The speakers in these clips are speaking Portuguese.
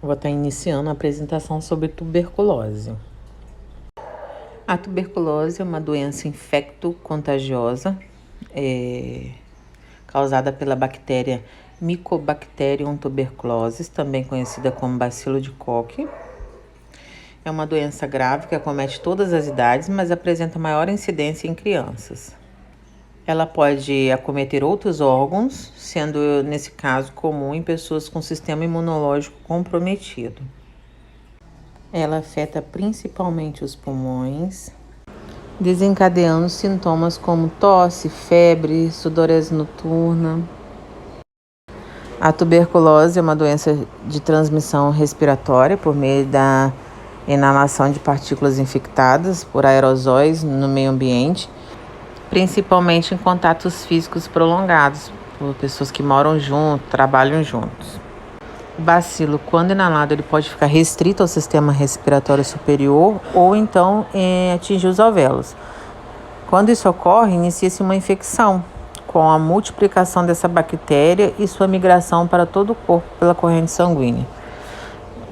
Vou estar iniciando a apresentação sobre tuberculose. A tuberculose é uma doença infecto-contagiosa causada pela bactéria Mycobacterium tuberculosis, também conhecida como bacilo de Koch. É uma doença grave que acomete todas as idades, mas apresenta maior incidência em crianças. Ela pode acometer outros órgãos, sendo nesse caso comum em pessoas com sistema imunológico comprometido. Ela afeta principalmente os pulmões, desencadeando sintomas como tosse, febre, sudorese noturna. A tuberculose é uma doença de transmissão respiratória por meio da inalação de partículas infectadas por aerosóis no meio ambiente, principalmente em contatos físicos prolongados, por pessoas que moram juntos, trabalham juntos. O bacilo, quando inalado, ele pode ficar restrito ao sistema respiratório superior ou então atingir os alvéolos. Quando isso ocorre, inicia-se uma infecção, com a multiplicação dessa bactéria e sua migração para todo o corpo pela corrente sanguínea.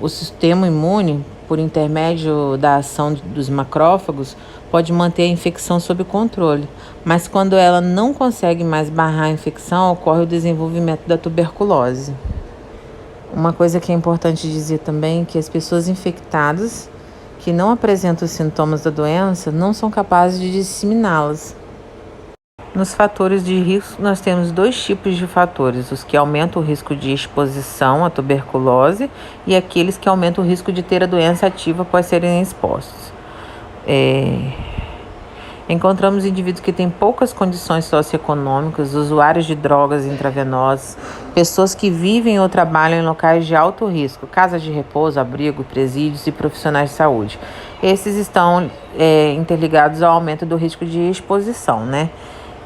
O sistema imune, por intermédio da ação dos macrófagos, pode manter a infecção sob controle, mas quando ela não consegue mais barrar a infecção, ocorre o desenvolvimento da tuberculose. Uma coisa que é importante dizer também é que as pessoas infectadas que não apresentam os sintomas da doença não são capazes de disseminá-las. Nos fatores de risco, nós temos dois tipos de fatores: os que aumentam o risco de exposição à tuberculose e aqueles que aumentam o risco de ter a doença ativa após serem expostos. Encontramos indivíduos que têm poucas condições socioeconômicas, usuários de drogas intravenosas, pessoas que vivem ou trabalham em locais de alto risco, casas de repouso, abrigo, presídios e profissionais de saúde. Esses estão interligados ao aumento do risco de exposição, né?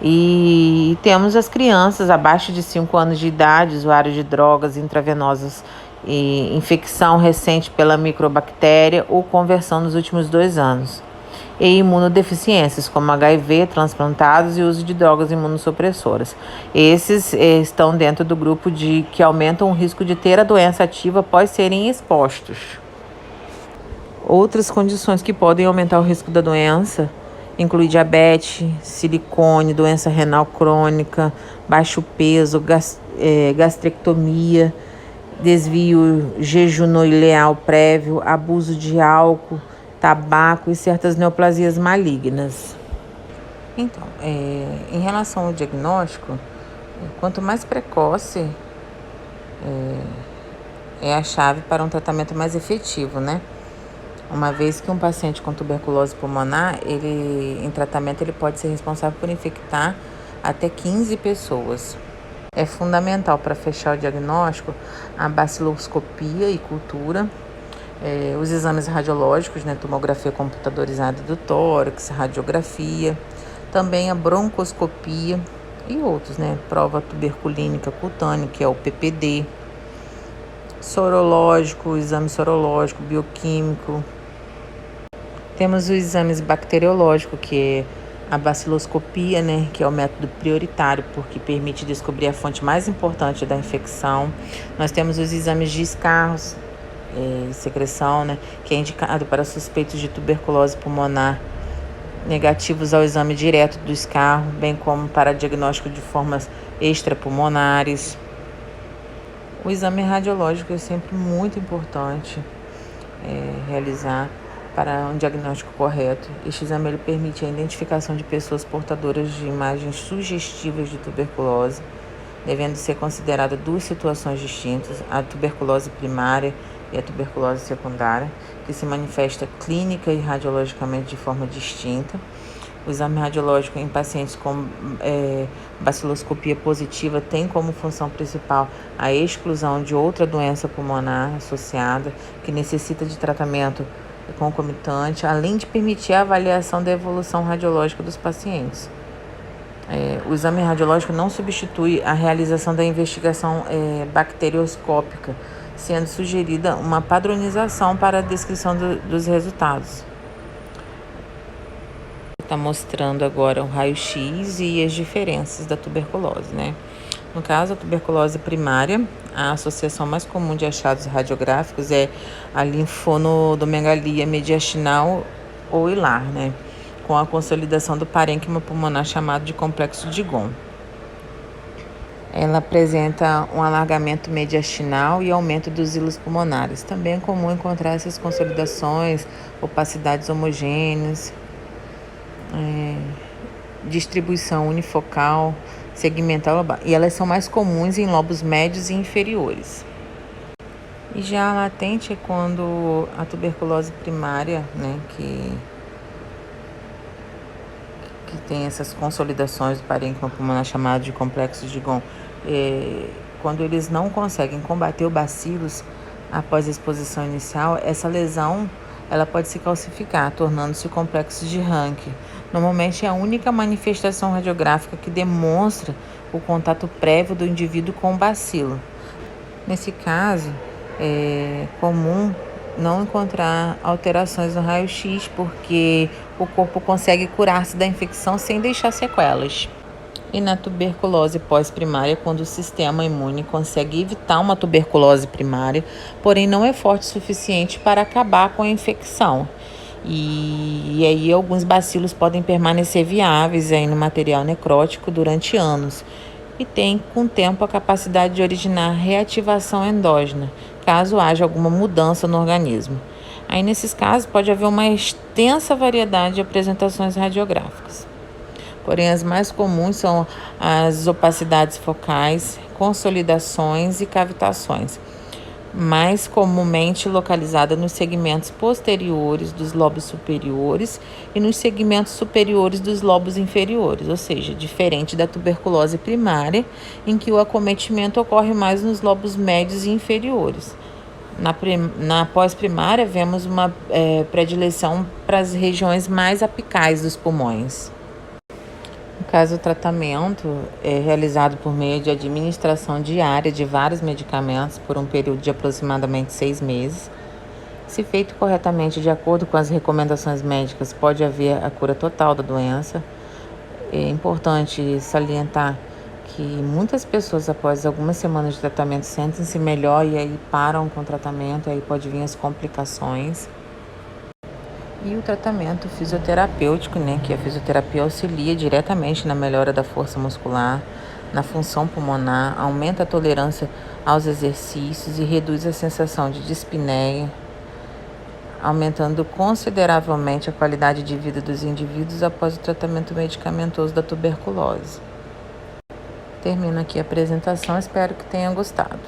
E temos as crianças abaixo de 5 anos de idade, usuários de drogas intravenosas e infecção recente pela microbactéria ou conversão nos últimos 2 anos. E imunodeficiências, como HIV, transplantados e uso de drogas imunossupressoras. Esses estão dentro do grupo que aumentam o risco de ter a doença ativa após serem expostos. Outras condições que podem aumentar o risco da doença incluem diabetes, silicone, doença renal crônica, baixo peso, gastrectomia, desvio jejunoileal prévio, abuso de álcool, tabaco e certas neoplasias malignas. Então, em relação ao diagnóstico, quanto mais precoce é a chave para um tratamento mais efetivo, né? Uma vez que um paciente com tuberculose pulmonar, em tratamento, ele pode ser responsável por infectar até 15 pessoas. É fundamental para fechar o diagnóstico a baciloscopia e cultura, os exames radiológicos, né, tomografia computadorizada do tórax, radiografia, também a broncoscopia e outros, né, prova tuberculínica cutânea, que é o PPD, sorológico, exame sorológico, bioquímico. Temos os exames bacteriológicos, que é a baciloscopia, né, que é o método prioritário, porque permite descobrir a fonte mais importante da infecção. Nós temos os exames de escarros, secreção, né, que é indicado para suspeitos de tuberculose pulmonar, negativos ao exame direto do escarro, bem como para diagnóstico de formas extrapulmonares. O exame radiológico é sempre muito importante realizar para um diagnóstico correto. Este exame ele permite a identificação de pessoas portadoras de imagens sugestivas de tuberculose, devendo ser considerada 2 situações distintas: a tuberculose primária e a tuberculose secundária, que se manifesta clínica e radiologicamente de forma distinta. O exame radiológico em pacientes com baciloscopia positiva tem como função principal a exclusão de outra doença pulmonar associada, que necessita de tratamento concomitante, além de permitir a avaliação da evolução radiológica dos pacientes. O exame radiológico não substitui a realização da investigação bacterioscópica, sendo sugerida uma padronização para a descrição dos resultados. Está mostrando agora o raio-x e as diferenças da tuberculose, né? No caso, a tuberculose primária, a associação mais comum de achados radiográficos é a linfonodomegalia mediastinal ou hilar, né? Com a consolidação do parênquima pulmonar chamado de complexo de Ghon. Ela apresenta um alargamento mediastinal e aumento dos hilos pulmonares. Também é comum encontrar essas consolidações, opacidades homogêneas, distribuição unifocal, segmental, e elas são mais comuns em lobos médios e inferiores. E já a latente é quando a tuberculose primária, né, que tem essas consolidações do parênquima pulmonar chamado de complexo de Ghon, quando eles não conseguem combater o bacilos após a exposição inicial, essa lesão ela pode se calcificar, tornando-se o complexo de Ranke. Normalmente é a única manifestação radiográfica que demonstra o contato prévio do indivíduo com o bacilo. Nesse caso, é comum não encontrar alterações no raio-x, porque o corpo consegue curar-se da infecção sem deixar sequelas. E na tuberculose pós-primária, quando o sistema imune consegue evitar uma tuberculose primária, porém não é forte o suficiente para acabar com a infecção. E aí alguns bacilos podem permanecer viáveis aí no material necrótico durante anos e tem com o tempo a capacidade de originar reativação endógena, caso haja alguma mudança no organismo. Aí nesses casos pode haver uma extensa variedade de apresentações radiográficas. Porém, as mais comuns são as opacidades focais, consolidações e cavitações, mais comumente localizada nos segmentos posteriores dos lobos superiores e nos segmentos superiores dos lobos inferiores, ou seja, diferente da tuberculose primária, em que o acometimento ocorre mais nos lobos médios e inferiores. Na pós-primária, vemos uma predileção para as regiões mais apicais dos pulmões. No caso, o tratamento é realizado por meio de administração diária de vários medicamentos por um período de aproximadamente 6 meses. Se feito corretamente de acordo com as recomendações médicas, pode haver a cura total da doença. É importante salientar que muitas pessoas, após algumas semanas de tratamento, sentem-se melhor e aí param com o tratamento, aí pode vir as complicações. E o tratamento fisioterapêutico, né, que a fisioterapia auxilia diretamente na melhora da força muscular, na função pulmonar, aumenta a tolerância aos exercícios e reduz a sensação de dispneia, aumentando consideravelmente a qualidade de vida dos indivíduos após o tratamento medicamentoso da tuberculose. Termino aqui a apresentação, espero que tenham gostado.